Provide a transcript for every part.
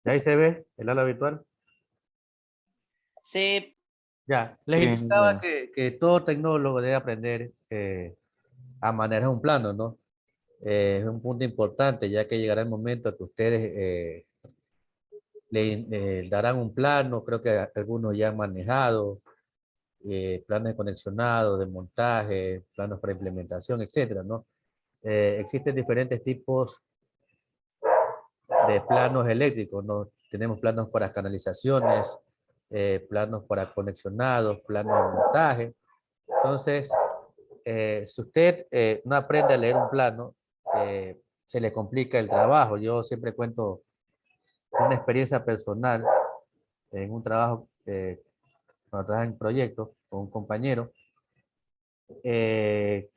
¿Y ahí se ve el aula virtual? Sí, Ya, les Sí, indicaba ya. que todo tecnólogo debe aprender a manejar un plano, ¿no? Es un punto importante, ya que llegará el momento que ustedes le darán un plano, creo que algunos ya han manejado, planes de conexionado, de montaje, planos para implementación, etcétera, ¿no? Existen diferentes tipos de planos eléctricos, ¿no? Tenemos planos para canalizaciones, planos para conexionados, planos de montaje. Entonces, si usted no aprende a leer un plano, se le complica el trabajo. Yo siempre cuento una experiencia personal en un trabajo, cuando trabajaba en proyectos con un compañero, eh,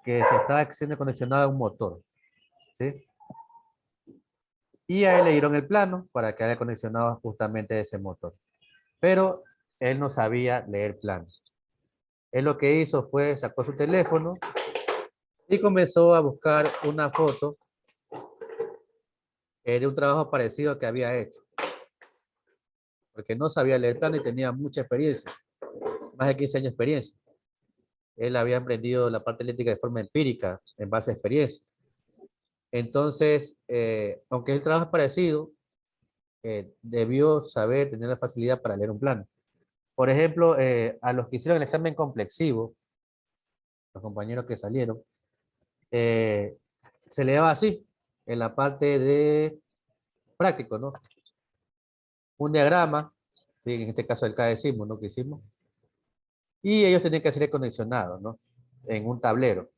que se estaba siendo conexionado a un motor, ¿sí? Y a él le dieron el plano para que haya conexionado justamente ese motor. Pero él no sabía leer planos. Él lo que hizo fue, sacó su teléfono y comenzó a buscar una foto de un trabajo parecido que había hecho, porque no sabía leer plano y tenía mucha experiencia, más de 15 años de experiencia. Él había aprendido la parte eléctrica de forma empírica, en base a experiencia. Entonces, aunque el trabajo es parecido, debió saber, tener la facilidad para leer un plano. Por ejemplo, a los que hicieron el examen complexivo, los compañeros que salieron, eh, se le daba así, en la parte de práctico, ¿no? Un diagrama, ¿sí? En este caso el KDCIMO, ¿no? Que hicimos. Y ellos tenían que hacer el conexionado, ¿no? En un tablero.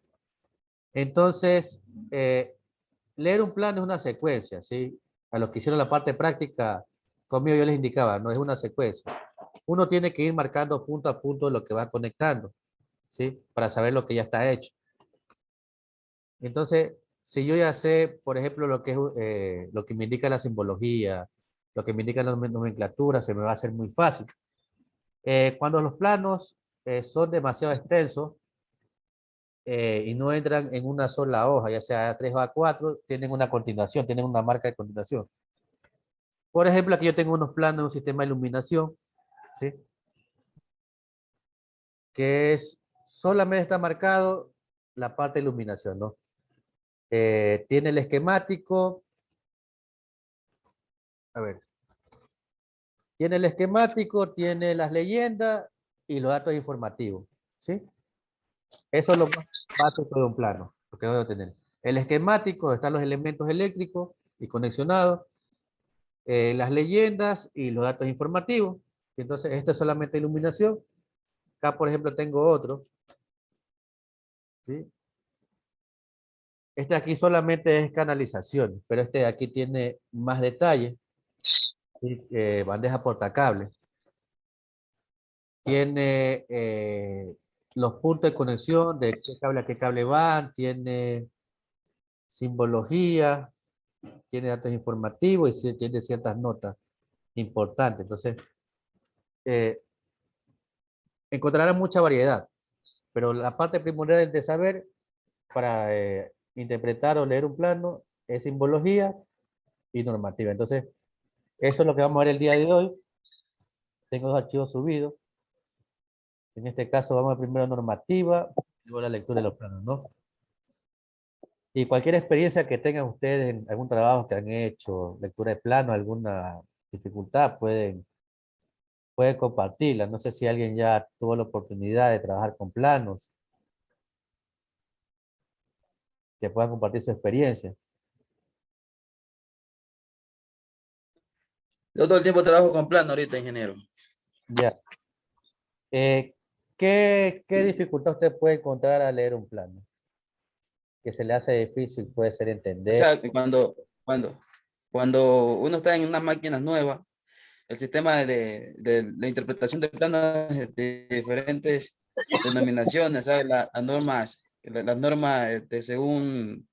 Entonces, leer un plano es una secuencia, ¿sí? A los que hicieron la parte práctica, conmigo yo les indicaba, no es una secuencia. Uno tiene que ir marcando punto a punto lo que va conectando, ¿sí? Para saber lo que ya está hecho. Entonces, si yo ya sé, por ejemplo, lo que es lo que me indica la simbología, lo que me indica la nomenclatura, se me va a hacer muy fácil. Cuando los planos son demasiado extensos y no entran en una sola hoja, ya sea A3 o A4, tienen una continuación, tienen una marca de continuación. Por ejemplo, aquí yo tengo unos planos de un sistema de iluminación, ¿sí? Que es, solamente está marcado la parte de iluminación, ¿no? Tiene el esquemático, a ver, tiene el esquemático, tiene las leyendas y los datos informativos, ¿sí? Eso es lo más básico de un plano, lo que debo tener. El esquemático, están los elementos eléctricos y conexionados, las leyendas y los datos informativos. Entonces, esto es solamente iluminación. Acá, por ejemplo, tengo otro, ¿sí? Este aquí solamente es canalización, pero este de aquí tiene más detalle, ¿sí? Bandeja portacable. Tiene los puntos de conexión, de qué cable a qué cable van, tiene simbología, tiene datos informativos y sí, tiene ciertas notas importantes. Entonces, eh, encontrarán mucha variedad, pero la parte primordial de saber para interpretar o leer un plano es simbología y normativa. Entonces, eso es lo que vamos a ver el día de hoy. Tengo dos archivos subidos. En este caso vamos a primero normativa, luego la lectura de los planos, ¿no? Y cualquier experiencia que tengan ustedes en algún trabajo que han hecho, lectura de plano, alguna dificultad, pueden compartirla. No sé si alguien ya tuvo la oportunidad de trabajar con planos, que puedan compartir su experiencia. Yo todo el tiempo trabajo con plano ahorita, ingeniero. Ya. Eh, ¿qué dificultad usted puede encontrar al leer un plano? Que se le hace difícil, puede ser O entender. sea, cuando uno está en unas máquinas nuevas, el sistema de la interpretación de planos de diferentes denominaciones, ¿sabes? Las normas según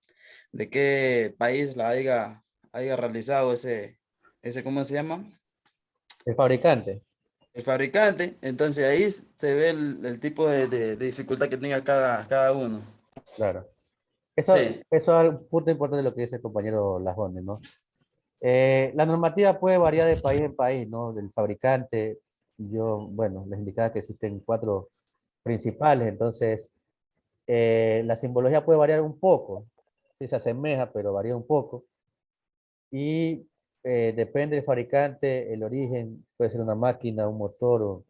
de qué país haya realizado ¿cómo se llama? El fabricante, El fabricante. Entonces ahí se ve el tipo de dificultad que tenga cada uno. claro. Sí, Eso es un punto importante de lo que dice el compañero Lajone, ¿no? La normativa puede variar de país en país, ¿no? Del fabricante. Yo, bueno, les indicaba que existen 4 principales, entonces la simbología puede variar un poco. Sí se asemeja, pero varía un poco. Y depende del fabricante, el origen, puede ser una máquina, un motor o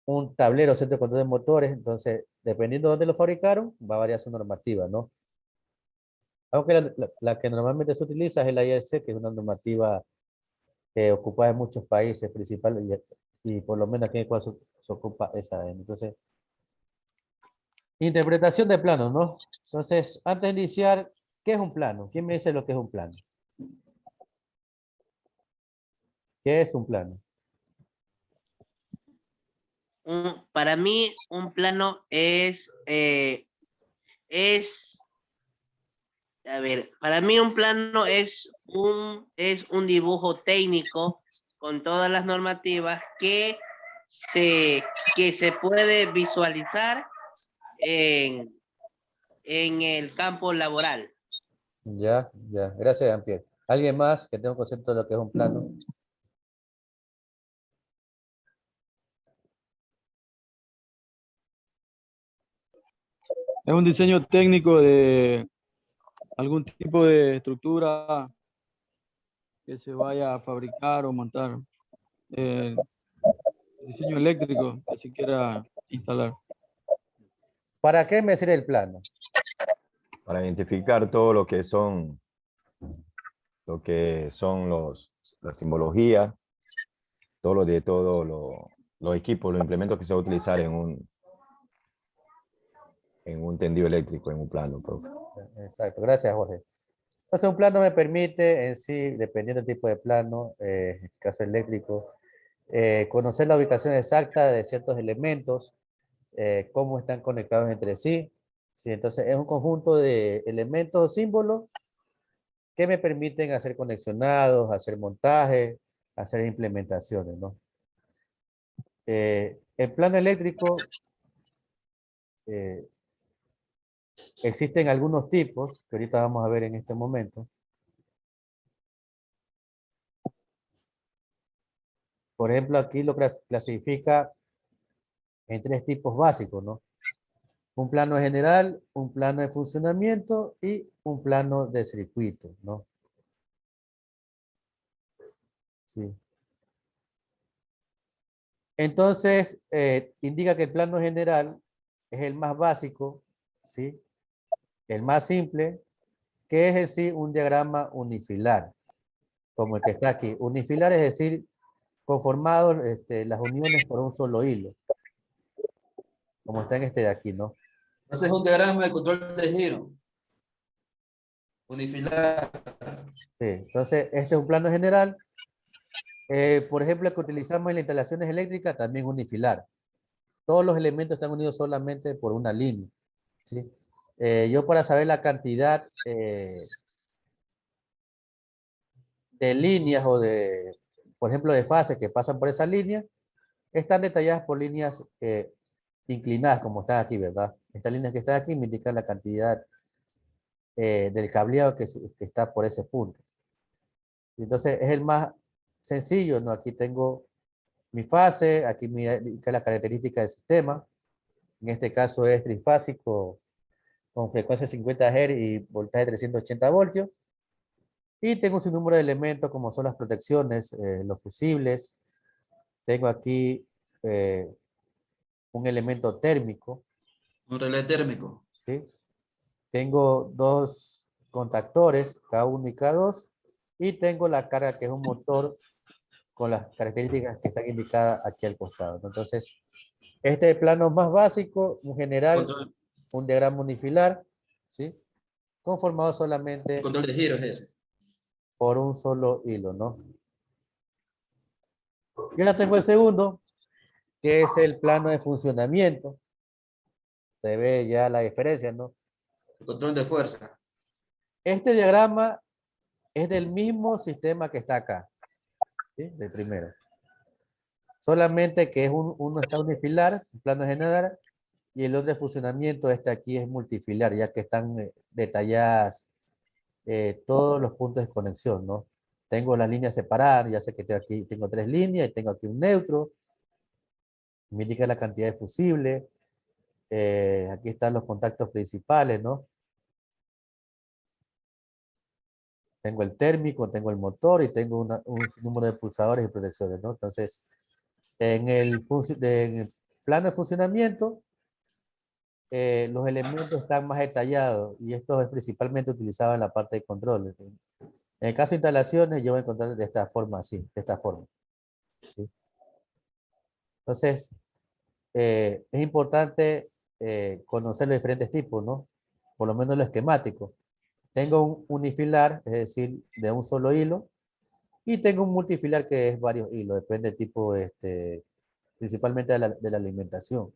un tablero, centro de control de motores. Entonces, dependiendo de dónde lo fabricaron, va a variar su normativa, ¿no? Aunque la que normalmente se utiliza es la IEC, que es una normativa ocupada en muchos países principales y por lo menos aquí en Ecuador se ocupa esa. Entonces, interpretación de planos, ¿no? Entonces, antes de iniciar, ¿qué es un plano? ¿Quién me dice lo que es un plano? ¿Qué es un plano? Para mí, un plano a ver, para mí un plano es un dibujo técnico con todas las normativas se, que se puede visualizar en, en el campo laboral. Ya, ya. Gracias, Jean-Pierre. ¿Alguien más que tenga un concepto de lo que es un plano? Es un diseño técnico de algún tipo de estructura que se vaya a fabricar o montar. Eh, Diseño eléctrico que se quiera instalar. ¿Para qué me sirve el plano? Para identificar todo lo que son la simbología, los equipos, los implementos que se va a utilizar en un tendido eléctrico, en un plano, profe. Exacto, gracias, Jorge. Entonces, un plano me permite en sí, dependiendo del tipo de plano, en el caso eléctrico, conocer la ubicación exacta de ciertos elementos, cómo están conectados entre sí. Sí, entonces, es un conjunto de elementos o símbolos que me permiten hacer conexionados, hacer montajes, hacer implementaciones, ¿no? El plano eléctrico, eh, existen algunos tipos que ahorita vamos a ver en este momento. Por ejemplo, aquí lo clasifica en 3 tipos básicos, ¿no? Un plano general, un plano de funcionamiento y un plano de circuito, ¿no? Sí. Entonces, indica que el plano general es el más básico, ¿sí? El más simple, que es decir, un diagrama unifilar, como el que está aquí. Unifilar es decir, conformados las uniones por un solo hilo, como está en este de aquí, ¿no? Ese es un diagrama de control de giro. Unifilar. Sí. Entonces, este es un plano general. Por ejemplo, el que utilizamos en las instalaciones eléctricas, también unifilar. Todos los elementos están unidos solamente por una línea, ¿sí? Yo para saber la cantidad de líneas o por ejemplo, de fases que pasan por esa línea, están detalladas por líneas inclinadas, como está aquí, ¿verdad? Estas líneas que están aquí me indican la cantidad del cableado que está por ese punto. Entonces, es el más sencillo, ¿no? Aquí tengo mi fase, aquí me indica la característica del sistema. En este caso es trifásico con frecuencia 50 Hz y voltaje 380 voltios. Y tengo un sinnúmero de elementos como son las protecciones, los fusibles. Tengo aquí eh, un elemento térmico, Un relé térmico. ¿sí? Tengo 2 contactores, K1 y K2. Y tengo la carga que es un motor con las características que están indicadas aquí al costado. Entonces, este es el plano más básico, un general, Control, un diagrama unifilar, ¿sí? Conformado solamente control de giro es ese. por un solo hilo, ¿no? Y ahora tengo el segundo, que es el plano de funcionamiento. Se ve ya la diferencia, ¿no? Control de fuerza. Este diagrama es del mismo sistema que está acá, ¿sí? Del primero. Solamente que uno está unifilar, un plano general, y el otro de funcionamiento, este aquí es multifilar, ya que están detalladas todos los puntos de conexión, ¿no? Tengo las líneas separadas, ya sé que aquí tengo 3 líneas y tengo aquí un neutro. Me indica la cantidad de fusible. Aquí están los contactos principales, ¿no? Tengo el térmico, tengo el motor y tengo un número de pulsadores y protecciones, ¿no? Entonces, en el plano de funcionamiento, los elementos están más detallados y esto es principalmente utilizado en la parte de control. En el caso de instalaciones, yo voy a encontrar de esta forma, así, de esta forma. ¿Sí? Entonces, es importante conocer los diferentes tipos, ¿no? Por lo menos lo esquemático. Tengo un unifilar, es decir, de un solo hilo, y tengo un multifilar que es varios hilos, depende del tipo, principalmente de la alimentación.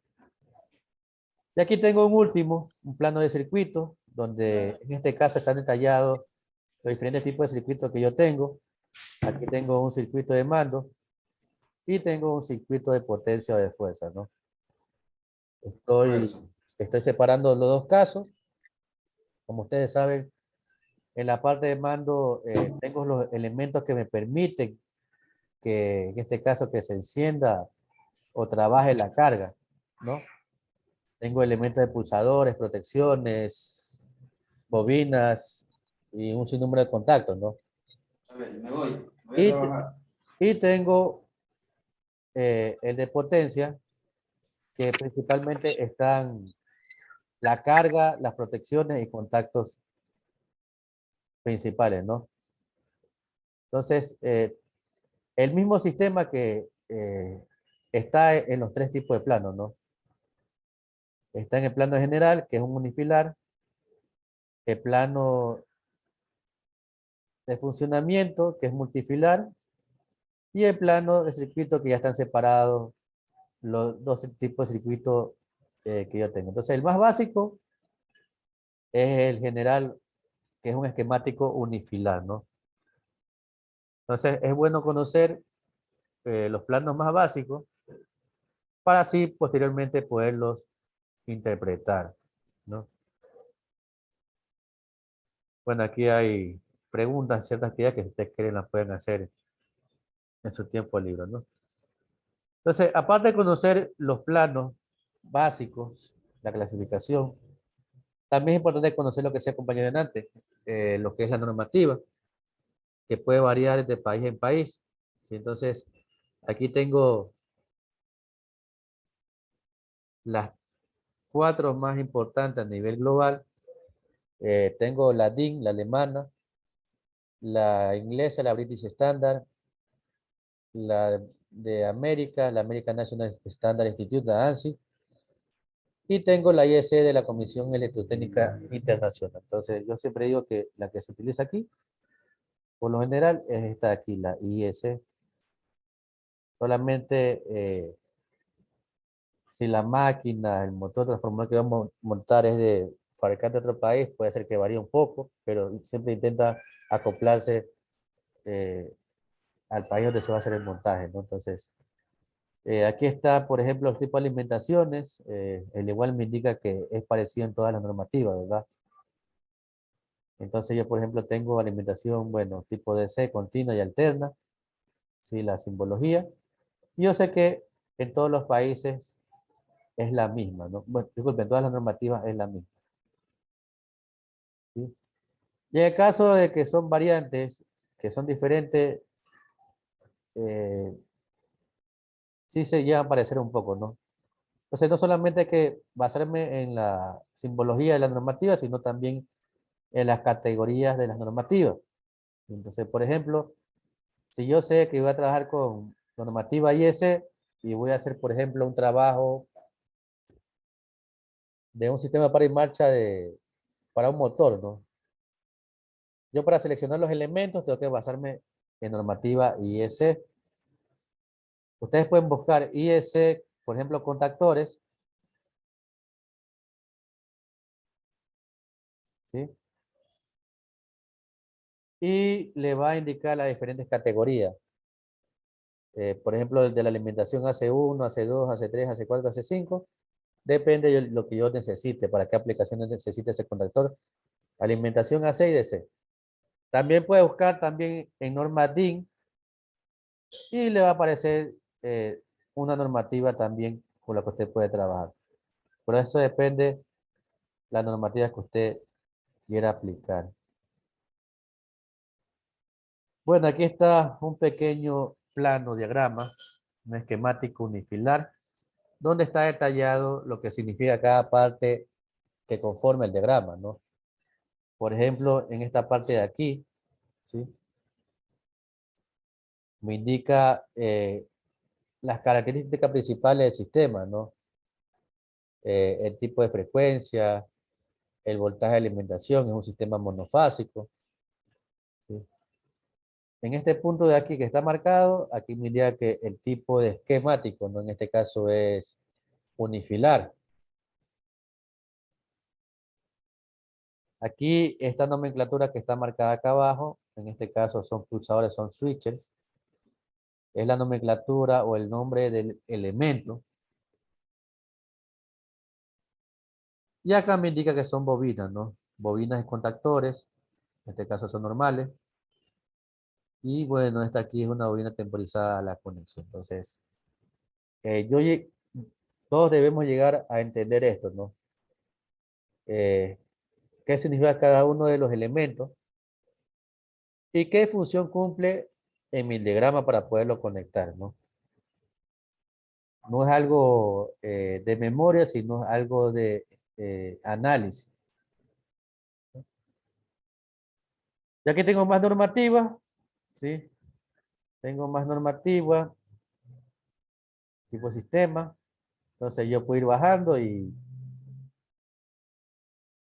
Y aquí tengo un último, un plano de circuito, donde en este caso están detallados los diferentes tipos de circuitos que yo tengo. Aquí tengo un circuito de mando y tengo un circuito de potencia o de fuerza, ¿no? Estoy separando los dos casos. Como ustedes saben, en la parte de mando tengo los elementos que me permiten que, en este caso, que se encienda o trabaje la carga, ¿no? Tengo elementos de pulsadores, protecciones, bobinas y un sinnúmero de contactos, ¿no? A ver, me voy a Y, trabajar. y tengo el de potencia, que principalmente están la carga, las protecciones y contactos principales, ¿no? Entonces, el mismo sistema que está en los 3 tipos de planos, ¿no? Está en el plano general, que es un unifilar, el plano de funcionamiento, que es multifilar, y el plano de circuito, que ya están separados los 2 tipos de circuitos que yo tengo. Entonces, el más básico es el general, que es un esquemático unifilar, ¿no? Entonces, es bueno conocer los planos más básicos para así posteriormente poderlos interpretar, ¿no? Bueno, aquí hay preguntas, ciertas actividades que si ustedes quieren las pueden hacer en su tiempo libre, ¿no? Entonces, aparte de conocer los planos básicos, la clasificación, también es importante conocer lo que se acompañó antes, lo que es la normativa, que puede variar de país en país. ¿Sí? Entonces, aquí tengo las 4 más importantes a nivel global. Tengo la DIN, la alemana, la inglesa, la British Standard, la de América, la American National Standard Institute, la ANSI, y tengo la IEC de la Comisión Electrotécnica Internacional. Entonces, yo siempre digo que la que se utiliza aquí, por lo general, es esta de aquí, la IEC. Solamente si la máquina, el motor transformador que vamos a montar es de fabricante de otro país, puede ser que varíe un poco, pero siempre intenta acoplarse al país donde se va a hacer el montaje, ¿no? Entonces, aquí está, por ejemplo, el tipo de alimentaciones. El igual me indica que es parecido en todas las normativas, ¿verdad? Entonces yo, por ejemplo, tengo alimentación, bueno, tipo DC, continua y alterna, ¿sí? La simbología. Y yo sé que en todos los países es la misma, ¿no? Bueno, disculpen, en todas las normativas es la misma, ¿sí? Y en el caso de que son variantes, que son diferentes, eh, sí se llegan a parecer un poco, ¿no? Entonces no solamente hay que basarme en la simbología de la normativa, sino también en las categorías de las normativas. Entonces, por ejemplo, si yo sé que voy a trabajar con normativa IS y voy a hacer, por ejemplo, un trabajo de un sistema para en marcha para un motor, ¿no? Yo para seleccionar los elementos tengo que basarme en normativa IS. Ustedes pueden buscar IS, por ejemplo, contactores, ¿sí? Y le va a indicar las diferentes categorías. Por ejemplo, de la alimentación AC1, AC2, AC3, AC4, AC5. Depende de lo que yo necesite, para qué aplicaciones necesite ese contactor. Alimentación AC y DC. También puede buscar también en norma DIN y le va a aparecer una normativa también con la que usted puede trabajar. Por eso depende la normativa que usted quiera aplicar. Bueno, aquí está un pequeño plano diagrama, un esquemático unifilar, donde está detallado lo que significa cada parte que conforma el diagrama, ¿no? Por ejemplo, en esta parte de aquí, ¿sí? Me indica las características principales del sistema, ¿no? El tipo de frecuencia, el voltaje de alimentación, es un sistema monofásico, ¿sí? En este punto de aquí que está marcado, aquí me indica que el tipo de esquemático, ¿no? En este caso es unifilar. Aquí esta nomenclatura que está marcada acá abajo, en este caso son pulsadores, son switches, es la nomenclatura o el nombre del elemento. Y acá me indica que son bobinas, ¿no? Bobinas de contactores, en este caso son normales. Y bueno, esta aquí es una bobina temporizada a la conexión. Entonces, eh, yo, lle- todos debemos llegar a entender esto, ¿no? Eh, ¿Qué significa cada uno de los elementos? ¿Y qué función cumple en mi diagrama para poderlo conectar, ¿no? No es algo de memoria, sino algo de análisis. Ya que tengo más normativa, ¿sí? Tengo más normativa, tipo sistema. Entonces yo puedo ir bajando y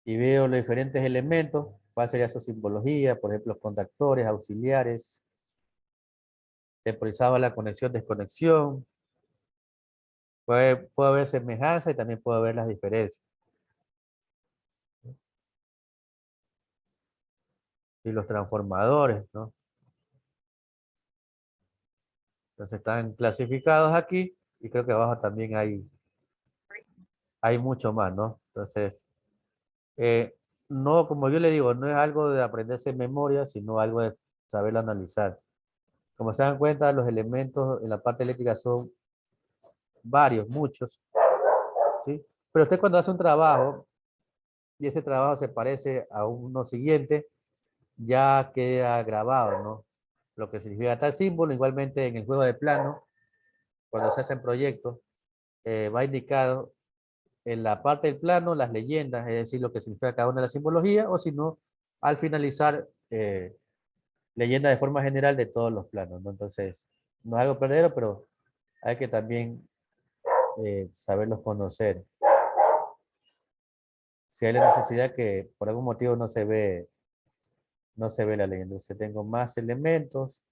veo los diferentes elementos. ¿Cuál sería su simbología? Por ejemplo, contactores, auxiliares. Temporizaba la conexión, desconexión. Puede haber semejanza y también puede haber las diferencias. Y los transformadores, ¿no? Entonces están clasificados aquí y creo que abajo también hay mucho más, ¿no? Entonces, no, como yo le digo, no es algo de aprenderse en memoria, sino algo de saberlo analizar. Como se dan cuenta, los elementos en la parte eléctrica son varios, muchos, ¿sí? Pero usted cuando hace un trabajo y ese trabajo se parece a uno siguiente, ya queda grabado, ¿no? Lo que significa tal símbolo, igualmente en el juego de plano, cuando se hacen proyectos, va indicado en la parte del plano las leyendas, es decir, lo que significa cada una de las simbologías, o si no, al finalizar, leyenda de forma general de todos los planos, ¿no? Entonces, no es algo perdedero, pero hay que también saberlos conocer. Si hay la necesidad que por algún motivo no se ve la leyenda. Entonces tengo más elementos,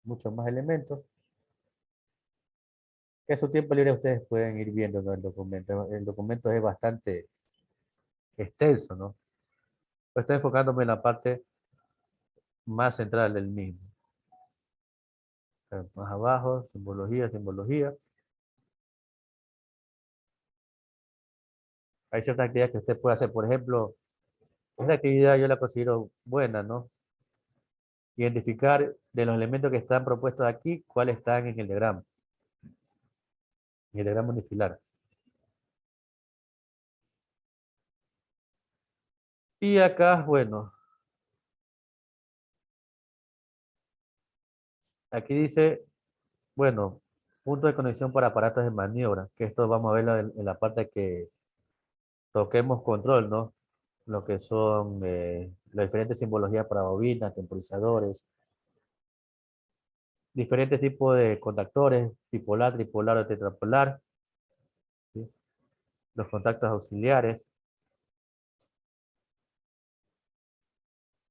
muchos más elementos, que a su tiempo libre ustedes pueden ir viendo, ¿no? El documento. El documento es bastante extenso, ¿no? Pues estoy enfocándome en la parte más central del mismo. Más abajo, simbología, simbología. Hay ciertas actividades que usted puede hacer. Por ejemplo, esta actividad yo la considero buena, ¿no? Identificar de los elementos que están propuestos aquí, cuáles están en el diagrama unifilar. Y acá, bueno, aquí dice, bueno, punto de conexión para aparatos de maniobra, que esto vamos a verlo en la parte que toquemos control, ¿no? Lo que son las diferentes simbologías para bobinas, temporizadores, diferentes tipos de contactores, bipolar, tripolar o tetrapolar, ¿sí? Los contactos auxiliares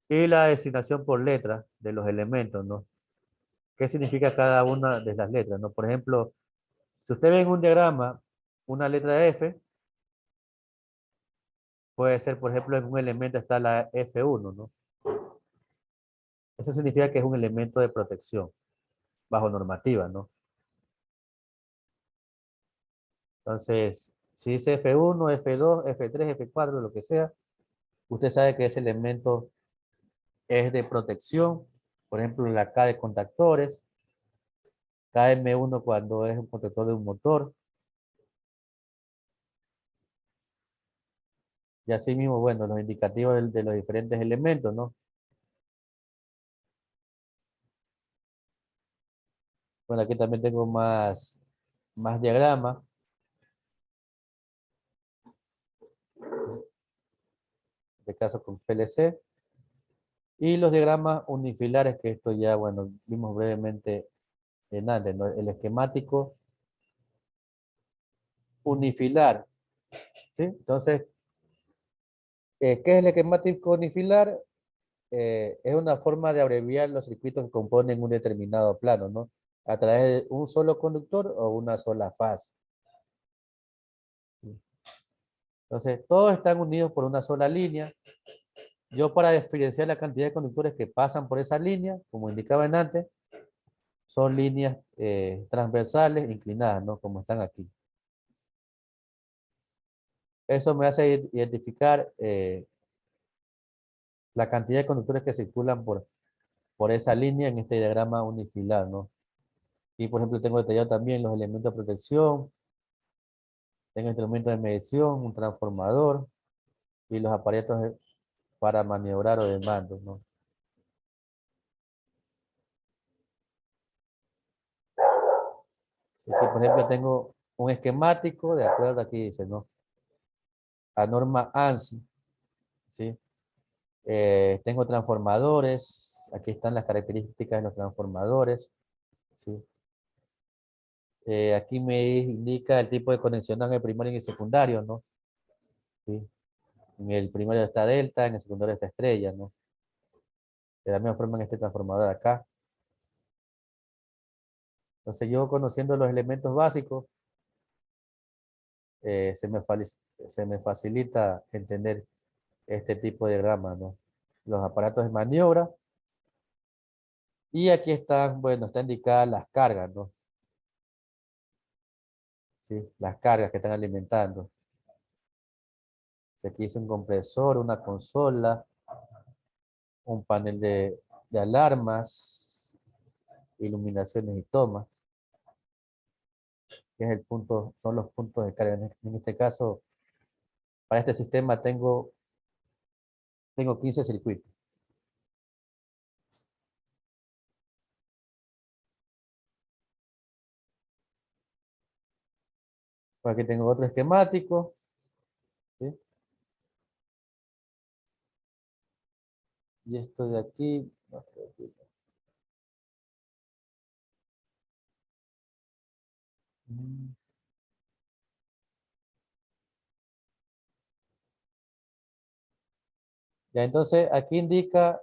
y la designación por letra de los elementos, ¿no? ¿Qué significa cada una de las letras, ¿no? Por ejemplo, si usted ve en un diagrama una letra F, puede ser, por ejemplo, en un elemento está la F1, ¿no? Eso significa que es un elemento de protección bajo normativa, ¿no? Entonces, si dice F1, F2, F3, F4, lo que sea, usted sabe que ese elemento es de protección. Por ejemplo, la K de contactores. KM1 cuando es un protector de un motor. Y así mismo, bueno, los indicativos de los diferentes elementos, ¿no? Bueno, aquí también tengo más diagramas. En este caso con PLC. Y los diagramas unifilares, que esto ya, bueno, vimos brevemente en antes, ¿no? El esquemático unifilar, ¿sí? Entonces, ¿qué es el esquemático unifilar? Es una forma de abreviar los circuitos que componen un determinado plano, ¿no? A través de un solo conductor o una sola fase. Entonces, todos están unidos por una sola línea. Yo, para diferenciar la cantidad de conductores que pasan por esa línea, como indicaba en antes, son líneas transversales inclinadas, ¿no? Como están aquí. Eso me hace identificar la cantidad de conductores que circulan por esa línea en este diagrama unifilar, ¿no? Y, por ejemplo, tengo detallado también los elementos de protección, tengo instrumentos de medición, un transformador y los aparatos para maniobrar o de mando, ¿no? Aquí, por ejemplo, tengo un esquemático, de acuerdo, aquí dice, ¿no? A norma ANSI, ¿sí? Tengo transformadores, aquí están las características de los transformadores, ¿sí? Aquí me indica el tipo de conexión en el primario y el secundario, ¿no? ¿Sí? En el primario está delta, en el secundario está estrella, ¿no? De la misma forma en este transformador acá. Entonces yo, conociendo los elementos básicos, se me facilita entender este tipo de diagrama, ¿no? Los aparatos de maniobra. Y aquí están, bueno, están indicadas las cargas, ¿no? Sí, las cargas que están alimentando. Aquí dice un compresor, una consola, un panel de alarmas, iluminaciones y tomas, que es el punto, son los puntos de carga. En este caso, para este sistema tengo 15 circuitos. Por aquí tengo otro esquemático, ¿sí? Y esto de aquí, no, ya, entonces aquí indica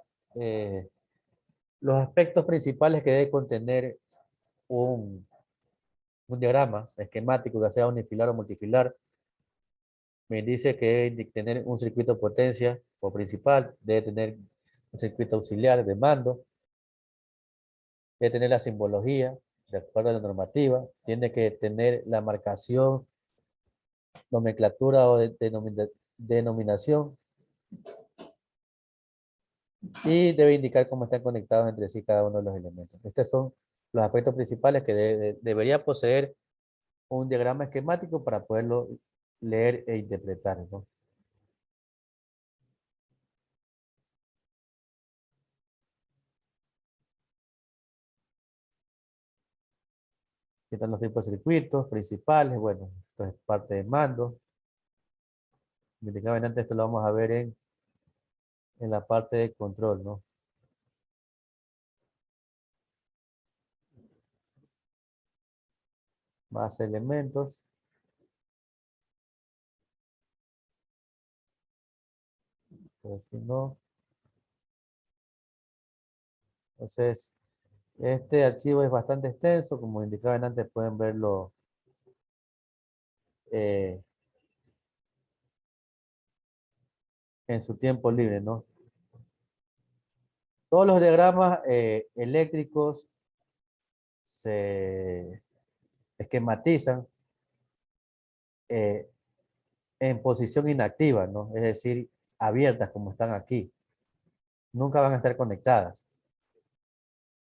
los aspectos principales que debe contener un diagrama esquemático, ya sea unifilar o multifilar. Me dice que debe tener un circuito de potencia o principal, debe tener un circuito auxiliar de mando, debe tener la simbología de acuerdo a la normativa, tiene que tener la marcación, nomenclatura o denominación, y debe indicar cómo están conectados entre sí cada uno de los elementos. Estos son los aspectos principales que debería poseer un diagrama esquemático para poderlo leer e interpretar, ¿no? Aquí están los tipos de circuitos principales. Bueno, esto es parte de mando. Como indicaba antes, esto lo vamos a ver en la parte de control, ¿no? Más elementos. Por aquí no. Entonces, este archivo es bastante extenso. Como indicaba antes, pueden verlo eh, en su tiempo libre, ¿no? Todos los diagramas eléctricos se esquematizan eh, en posición inactiva, ¿no? Es decir, abiertas como están aquí. nunca van a estar conectadas.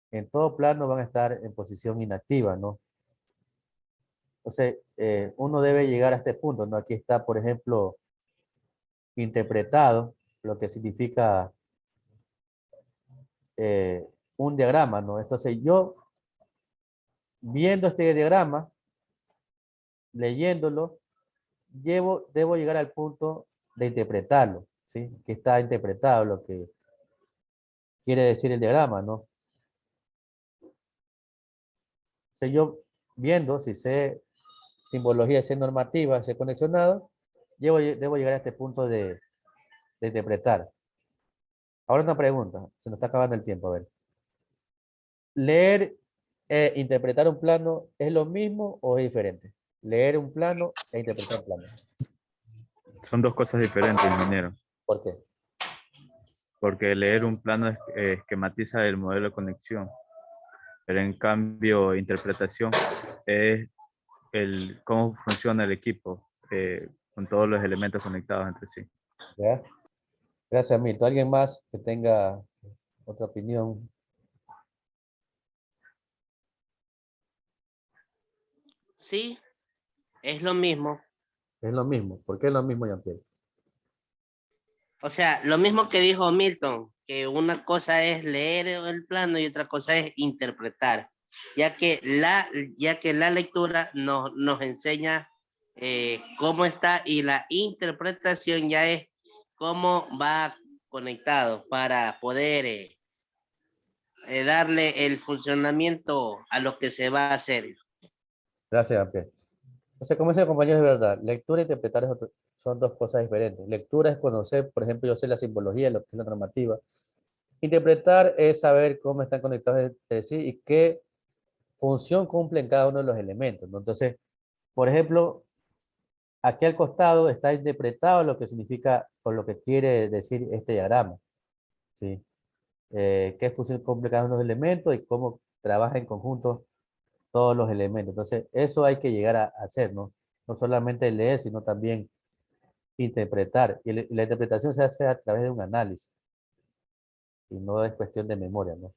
En todo plano van a estar en posición inactiva, ¿no? Entonces, uno debe llegar a este punto, ¿no? Aquí está, por ejemplo, interpretado, lo que significa un diagrama, ¿no? Entonces, yo, viendo este diagrama, leyéndolo, debo llegar al punto de interpretarlo, ¿sí? Que está interpretado lo que quiere decir el diagrama, ¿no? O sea, yo viendo, si sé simbología, sé normativa, sé conexionado, debo llegar a este punto de interpretar. Ahora una pregunta, se nos está acabando el tiempo, a ver. ¿Leer e interpretar un plano es lo mismo o es diferente? Leer un plano e interpretar un plano. Son dos cosas diferentes, ingeniero, ¿Por qué? porque leer un plano esquematiza el modelo de conexión, pero en cambio interpretación es cómo funciona el equipo con todos los elementos conectados entre sí. ¿Ya? Gracias, Milton. ¿Alguien más que tenga otra opinión? Sí, es lo mismo. Es lo mismo. ¿Por qué es lo mismo, Jean-Pierre? O sea, lo mismo que dijo Milton, que una cosa es leer el plano y otra cosa es interpretar, ya que la lectura nos enseña cómo está y la interpretación ya es cómo va conectado para poder darle el funcionamiento a lo que se va a hacer. Gracias, Jean-Pierre. O sea, como dice el compañero, es verdad. Lectura e interpretar son dos cosas diferentes. Lectura es conocer, por ejemplo, yo sé la simbología, lo que es la normativa. Interpretar es saber cómo están conectados entre sí y qué función cumplen cada uno de los elementos, ¿no? Entonces, por ejemplo, aquí al costado está interpretado lo que significa o lo que quiere decir este diagrama, ¿sí? Qué función cumple cada uno de los elementos y cómo trabaja en conjunto todos los elementos. Entonces, eso hay que llegar a hacer, ¿no? No solamente leer, sino también interpretar. Y la interpretación se hace a través de un análisis y no es cuestión de memoria, ¿no?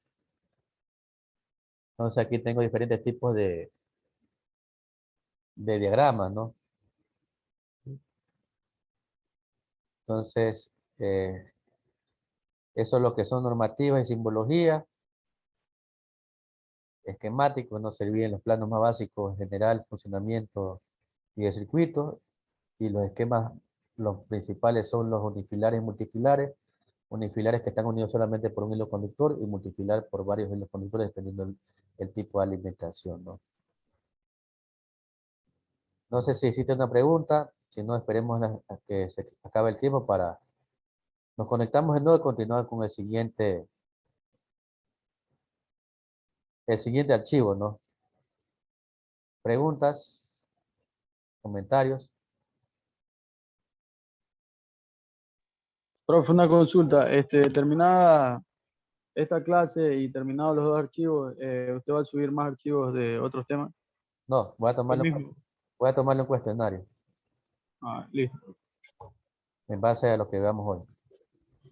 Entonces, aquí tengo diferentes tipos de diagramas, ¿no? Entonces, eso es lo que son normativas y simbología, esquemáticos, nos servían los planos más básicos, general, funcionamiento y de circuito, y los esquemas, los principales son los unifilares y multifilares, unifilares que están unidos solamente por un hilo conductor y multifilar por varios hilos conductores dependiendo el tipo de alimentación, ¿no? No sé si existe una pregunta, si no esperemos a que se acabe el tiempo para... Nos conectamos de nuevo y continuar con el siguiente archivo, ¿no? Preguntas, comentarios. Profe, una consulta. Terminada esta clase y terminados los dos archivos, ¿usted va a subir más archivos de otros temas? No, El mismo. voy a tomarle un cuestionario Ah, listo. en base a lo que veamos hoy.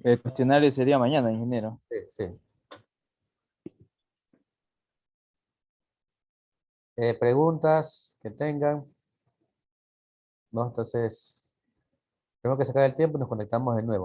El cuestionario sería mañana, ingeniero. Sí, sí. Preguntas que tengan. No, entonces, tenemos que sacar el tiempo y nos conectamos de nuevo.